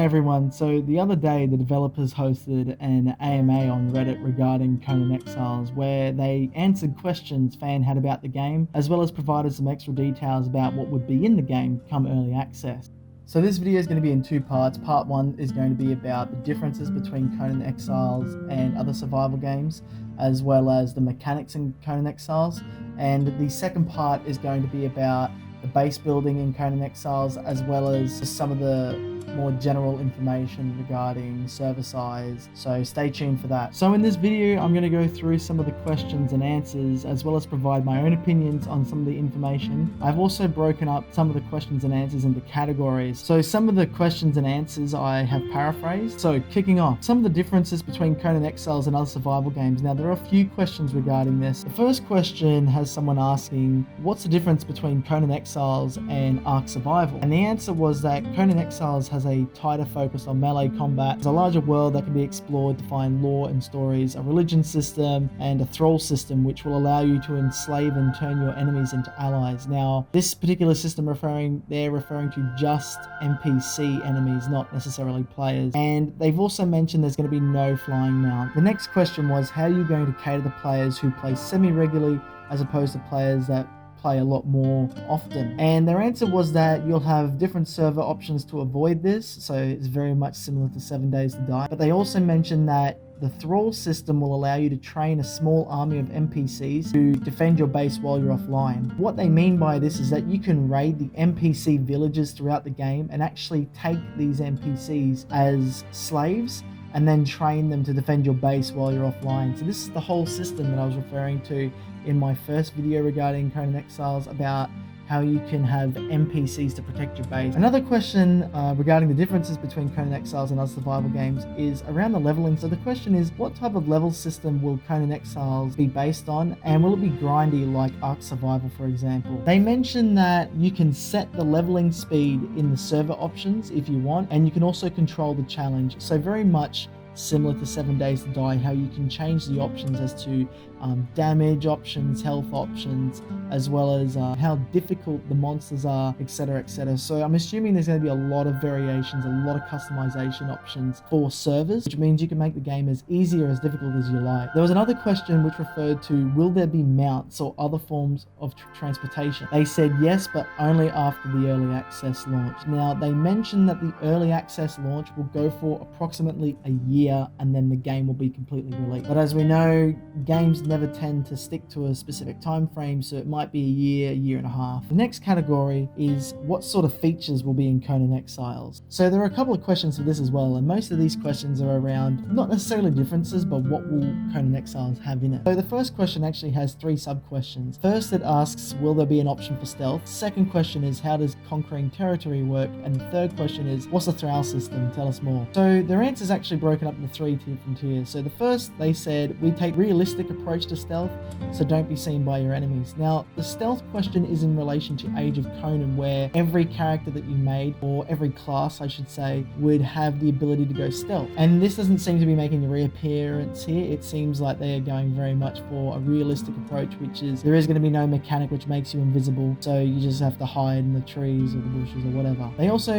Hey everyone, so the other day the developers hosted an AMA on Reddit regarding Conan Exiles where they answered questions fans had about the game as well as provided some extra details about what would be in the game come early access. So this video is going to be in two parts. Part one is going to be about the differences between Conan Exiles and other survival games as well as the mechanics in Conan Exiles, and the second part is going to be about the base building in Conan Exiles as well as some of the more general information regarding server size, so stay tuned for that. So in this video I'm going to go through some of the questions and answers as well as provide my own opinions on some of the information. I've also broken up some of the questions and answers into categories, so some of the questions and answers I have paraphrased. So kicking off, some of the differences between Conan Exiles and other survival games. Now there are a few questions regarding this. The first question has someone asking what's the difference between Conan Exiles and Ark Survival, and the answer was that Conan Exiles has a tighter focus on melee combat. There's a larger world that can be explored to find lore and stories, a religion system, and a thrall system which will allow you to enslave and turn your enemies into allies. Now, this particular system they're referring to just NPC enemies, not necessarily players. And they've also mentioned there's going to be no flying mount. The next question was, how are you going to cater to players who play semi-regularly as opposed to players that play a lot more often? And their answer was that you'll have different server options to avoid this, so it's very much similar to 7 Days to Die. But they also mentioned that the thrall system will allow you to train a small army of NPCs to defend your base while you're offline. What they mean by this is that you can raid the NPC villages throughout the game and actually take these NPCs as slaves and then train them to defend your base while you're offline. So this is the whole system that I was referring to in my first video regarding Conan Exiles about how you can have NPCs to protect your base. Another question regarding the differences between Conan Exiles and other survival games is around the leveling. So the question is, what type of level system will Conan Exiles be based on, and will it be grindy like Ark Survival, for example? They mention that you can set the leveling speed in the server options if you want, and you can also control the challenge. So very much similar to 7 Days to Die, how you can change the options as to damage options, health options, as well as how difficult the monsters are, etc, etc. So I'm assuming there's going to be a lot of variations, a lot of customization options for servers, which means you can make the game as easy or as difficult as you like. There was another question which referred to, will there be mounts or other forms of transportation? They said yes, but only after the early access launch. Now they mentioned that the early access launch will go for approximately a year and then the game will be completely released. But as we know, games never tend to stick to a specific time frame, so it might be a year and a half. The next category is what sort of features will be in Conan Exiles. So there are a couple of questions for this as well, and most of these questions are around not necessarily differences, but what will Conan Exiles have in it. So the first question actually has three sub-questions. First, it asks, will there be an option for stealth? Second question is, how does conquering territory work? And the third question is, what's the thrall system? Tell us more. So their answer is actually broken up into three different tiers. So the first, they said, we take realistic approach to stealth, so don't be seen by your enemies. Now the stealth question is in relation to Age of Conan, where every character that you made, or every class I should say, would have the ability to go stealth, and this doesn't seem to be making a reappearance here. It seems like they are going very much for a realistic approach, which is there is going to be no mechanic which makes you invisible, so you just have to hide in the trees or the bushes or whatever. They also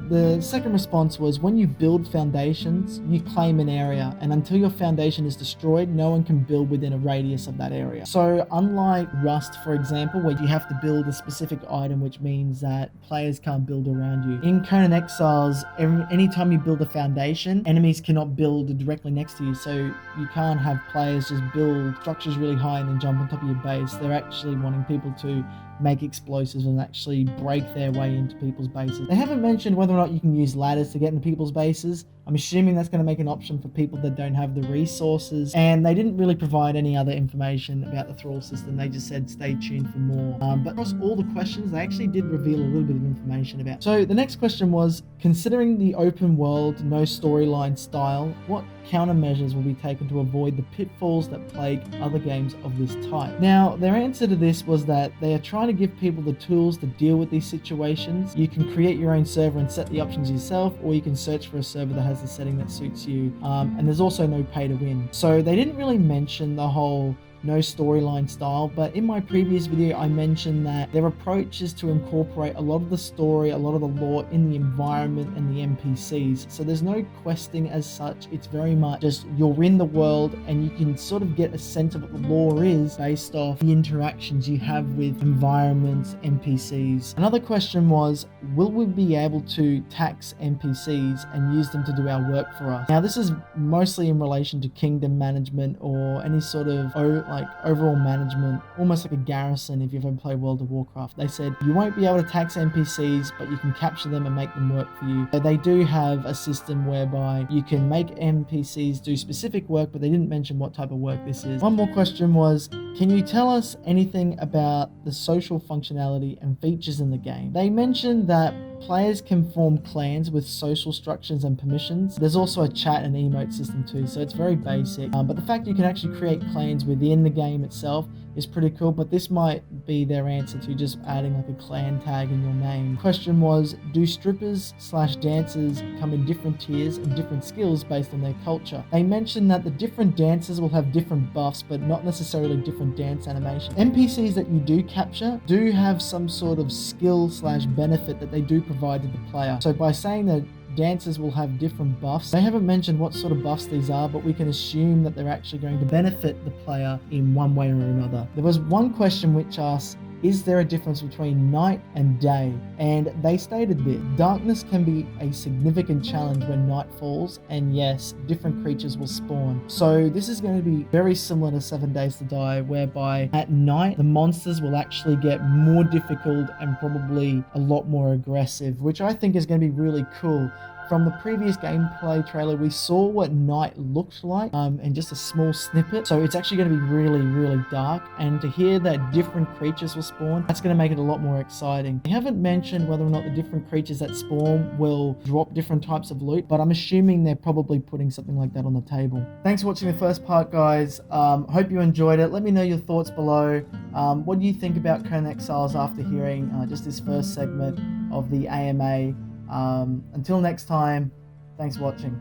the second response was, when you build foundations you claim an area, and until your foundation is destroyed no one can build within a radius of that area. So unlike Rust, for example, where you have to build a specific item, which means that players can't build around you, in Conan Exiles, anytime you build a foundation, enemies cannot build directly next to you, so you can't have players just build structures really high and then jump on top of your base. They're actually wanting people to make explosives and actually break their way into people's bases. They haven't mentioned whether or not you can use ladders to get into people's bases. I'm assuming that's going to make an option for people that don't have the resources, and they didn't really provide any other information about the thrall system. They just said stay tuned for more. But across all the questions, they actually did reveal a little bit of information about. So the next question was, considering the open world, no storyline style, what countermeasures will be taken to avoid the pitfalls that plague other games of this type? Now, their answer to this was that they are trying to give people the tools to deal with these situations. You can create your own server and set the options yourself, or you can search for a server that has the setting that suits you. And there's also no pay to win. So they didn't really mention the whole no storyline style. But in my previous video, I mentioned that their approach is to incorporate a lot of the story, a lot of the lore in the environment and the NPCs. So there's no questing as such. It's very much just you're in the world and you can sort of get a sense of what the lore is based off the interactions you have with environments, NPCs. Another question was, will we be able to tax NPCs and use them to do our work for us? Now, this is mostly in relation to kingdom management or any sort of overall management, almost like a garrison if you've ever played World of Warcraft. They said you won't be able to tax NPCs, but you can capture them and make them work for you. So they do have a system whereby you can make NPCs do specific work, but they didn't mention what type of work this is. One more question was, can you tell us anything about the social functionality and features in the game? They mentioned that players can form clans with social structures and permissions. There's also a chat and emote system too, so it's very basic. But the fact you can actually create clans within the game itself is pretty cool, but this might be their answer to just adding like a clan tag in your name. Question was, do strippers/dancers come in different tiers and different skills based on their culture? They mentioned that the different dancers will have different buffs, but not necessarily different dance animations. NPCs that you do capture do have some sort of skill/benefit that they do provide to the player. So by saying that dancers will have different buffs, they haven't mentioned what sort of buffs these are, but we can assume that they're actually going to benefit the player in one way or another. There was one question which asks, is there a difference between night and day? And they stated that darkness can be a significant challenge when night falls, and yes, different creatures will spawn. So this is going to be very similar to 7 Days to Die, whereby at night the monsters will actually get more difficult and probably a lot more aggressive, which I think is going to be really cool. From the previous gameplay trailer, we saw what night looked like in just a small snippet. So it's actually going to be really, really dark. And to hear that different creatures will spawn, that's going to make it a lot more exciting. They haven't mentioned whether or not the different creatures that spawn will drop different types of loot, but I'm assuming they're probably putting something like that on the table. Thanks for watching the first part, guys. Hope you enjoyed it. Let me know your thoughts below. What do you think about Conan Exiles after hearing just this first segment of the AMA? Until next time, thanks for watching.